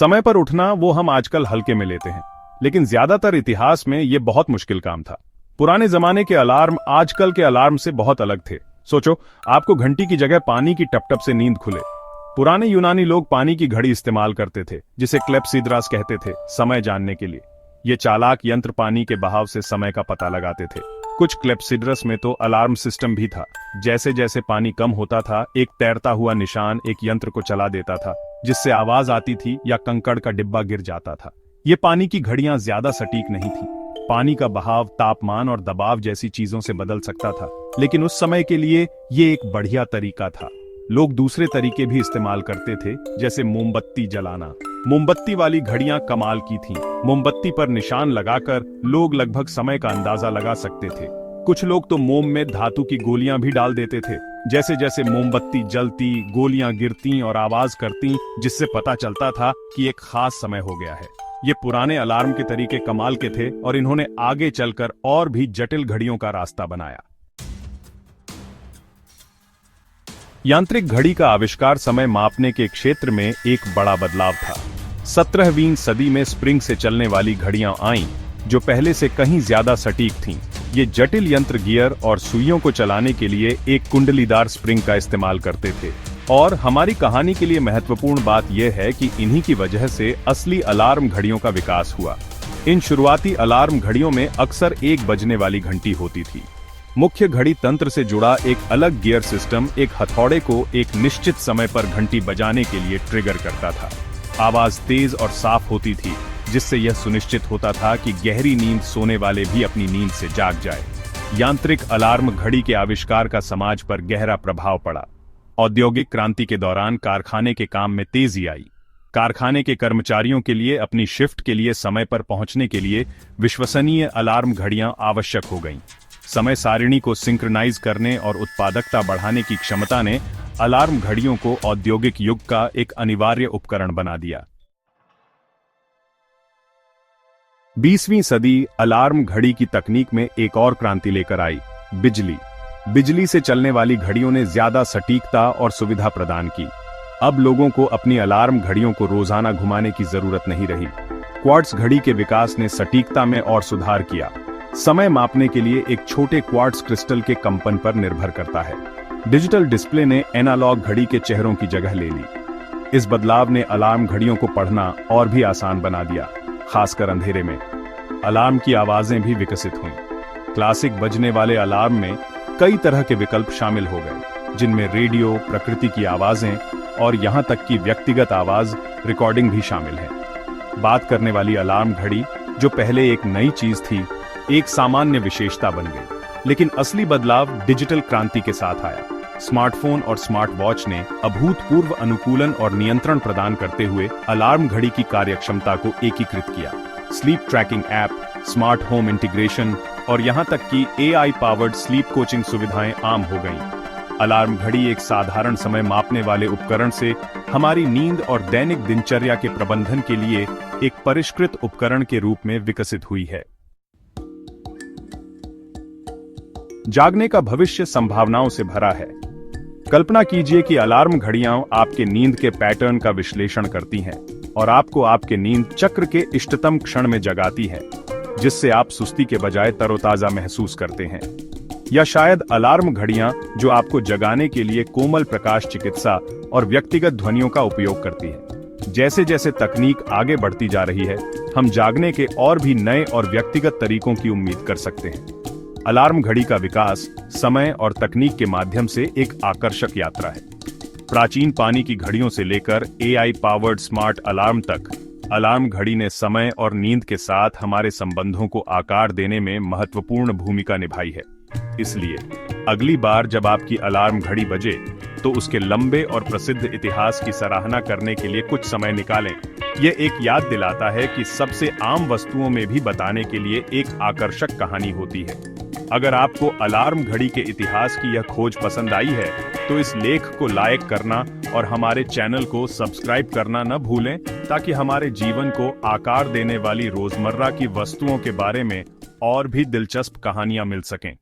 समय पर उठना वो हम आजकल हल्के में लेते हैं, लेकिन ज्यादातर इतिहास में ये बहुत मुश्किल काम था। पुराने जमाने के अलार्म आजकल के अलार्म से बहुत अलग थे। सोचो, आपको घंटी की जगह पानी की टपटप से नींद खुले। पुराने यूनानी लोग पानी की घड़ी इस्तेमाल करते थे, जिसे क्लेप्सिड्रास कहते थे, समय जानने के लिए। ये चालाक यंत्र पानी के बहाव से समय का पता लगाते थे। कुछ क्लेप्सिड्रस में तो अलार्म सिस्टम भी था। जैसे जैसे पानी कम होता था, एक तैरता हुआ निशान एक यंत्र को चला देता था, जिससे आवाज आती थी या कंकड़ का डिब्बा गिर जाता था। ये पानी की घड़ियां ज्यादा सटीक नहीं थी। पानी का बहाव तापमान और दबाव जैसी चीजों से बदल सकता था, लेकिन उस समय के लिए ये एक बढ़िया तरीका था। लोग दूसरे तरीके भी इस्तेमाल करते थे, जैसे मोमबत्ती जलाना। मोमबत्ती वाली घड़ियां कमाल की थीं। मोमबत्ती पर निशान लगाकर लोग लगभग समय का अंदाजा लगा सकते थे। कुछ लोग तो मोम में धातु की गोलियां भी डाल देते थे। जैसे जैसे मोमबत्ती जलती, गोलियां गिरती और आवाज करती, जिससे पता चलता था कि एक खास समय हो गया है। ये पुराने अलार्म के तरीके कमाल के थे और इन्होंने आगे चलकर और भी जटिल घड़ियों का रास्ता बनाया। यांत्रिक घड़ी का आविष्कार समय मापने के क्षेत्र में एक बड़ा बदलाव था। 17वीं सदी में स्प्रिंग से चलने वाली घड़ियां आईं, जो पहले से कहीं ज्यादा सटीक थीं। ये जटिल यंत्र गियर और सुइयों को चलाने के लिए एक कुंडलीदार स्प्रिंग का इस्तेमाल करते थे। और हमारी कहानी के लिए महत्वपूर्ण बात यह है कि इन्हीं की वजह से असली अलार्म घड़ियों का विकास हुआ। इन शुरुआती अलार्म घड़ियों में अक्सर एक बजने वाली घंटी होती थी। मुख्य घड़ी तंत्र से जुड़ा एक अलग गियर सिस्टम एक हथौड़े को एक निश्चित समय पर घंटी बजाने के लिए ट्रिगर करता था। आवाज तेज और साफ होती थी, जिससे यह सुनिश्चित होता था कि गहरी नींद सोने वाले भी अपनी नींद से जाग जाए। यांत्रिक अलार्म घड़ी के आविष्कार का समाज पर गहरा प्रभाव पड़ा। औद्योगिक क्रांति के दौरान कारखाने के काम में तेजी आई। कारखाने के कर्मचारियों के लिए अपनी शिफ्ट के लिए समय पर पहुंचने के लिए विश्वसनीय अलार्म घड़ियां आवश्यक हो गईं। समय सारिणी को सिंक्रनाइज करने और उत्पादकता बढ़ाने की क्षमता ने अलार्म घड़ियों को औद्योगिक युग का एक अनिवार्य उपकरण बना दिया। 20वीं सदी अलार्म घड़ी की तकनीक में एक और क्रांति लेकर आई, बिजली। बिजली से चलने वाली घड़ियों ने ज्यादा सटीकता और सुविधा प्रदान की। अब लोगों को अपनी अलार्म घड़ियों को रोजाना घुमाने की जरूरत नहीं रही। क्वार्ट्ज घड़ी के विकास ने सटीकता में और सुधार किया। समय मापने के लिए एक छोटे क्वार्ट्ज क्रिस्टल के कंपन पर निर्भर करता है। डिजिटल डिस्प्ले ने एनालॉग घड़ी के चेहरों की जगह ले ली। इस बदलाव ने अलार्म घड़ियों को पढ़ना और भी आसान बना दिया, खासकर अंधेरे में। अलार्म की आवाजें भी विकसित हुईं। क्लासिक बजने वाले अलार्म में कई तरह के विकल्प शामिल हो गए, जिनमें रेडियो, प्रकृति की आवाजें और यहां तक कि व्यक्तिगत आवाज रिकॉर्डिंग भी शामिल है। बात करने वाली अलार्म घड़ी, जो पहले एक नई चीज थी, एक सामान्य विशेषता बन गई। लेकिन असली बदलाव डिजिटल क्रांति के साथ आया। स्मार्टफोन और स्मार्ट वॉच ने अभूतपूर्व अनुकूलन और नियंत्रण प्रदान करते हुए अलार्म घड़ी की कार्यक्षमता को एकीकृत किया। Sleep tracking app, smart home integration और यहां तक कि AI पावर्ड स्लीप कोचिंग सुविधाएं आम हो गईं। अलार्म घड़ी एक साधारण समय मापने वाले उपकरण से हमारी नींद और दैनिक दिनचर्या के प्रबंधन के लिए एक परिष्कृत उपकरण के रूप में विकसित हुई है। जागने का भविष्य संभावनाओं से भरा है। कल्पना कीजिए कि अलार्म घड़ियां आपके नींद के पैटर्न का विश्लेषण करती हैं और आपको आपके नींद चक्र के इष्टतम क्षण में जगाती हैं, जिससे आप सुस्ती के बजाय तरोताजा महसूस करते हैं। या शायद अलार्म घड़ियां जो आपको जगाने के लिए कोमल प्रकाश चिकित्सा और व्यक्तिगत ध्वनियों का उपयोग करती हैं। जैसे जैसे तकनीक आगे बढ़ती जा रही है, हम जागने के और भी नए और व्यक्तिगत तरीकों की उम्मीद कर सकते हैं। अलार्म घड़ी का विकास समय और तकनीक के माध्यम से एक आकर्षक यात्रा है। प्राचीन पानी की घड़ियों से लेकर AI पावर्ड स्मार्ट अलार्म तक, अलार्म घड़ी ने समय और नींद के साथ हमारे संबंधों को आकार देने में महत्वपूर्ण भूमिका निभाई है। इसलिए अगली बार जब आपकी अलार्म घड़ी बजे, तो उसके लंबे और प्रसिद्ध इतिहास की सराहना करने के लिए कुछ समय निकालें। यह एक याद दिलाता है कि सबसे आम वस्तुओं में भी बताने के लिए एक आकर्षक कहानी होती है। अगर आपको अलार्म घड़ी के इतिहास की यह खोज पसंद आई है, तो इस लेख को लाइक करना और हमारे चैनल को सब्सक्राइब करना न भूलें, ताकि हमारे जीवन को आकार देने वाली रोजमर्रा की वस्तुओं के बारे में और भी दिलचस्प कहानियां मिल सकें।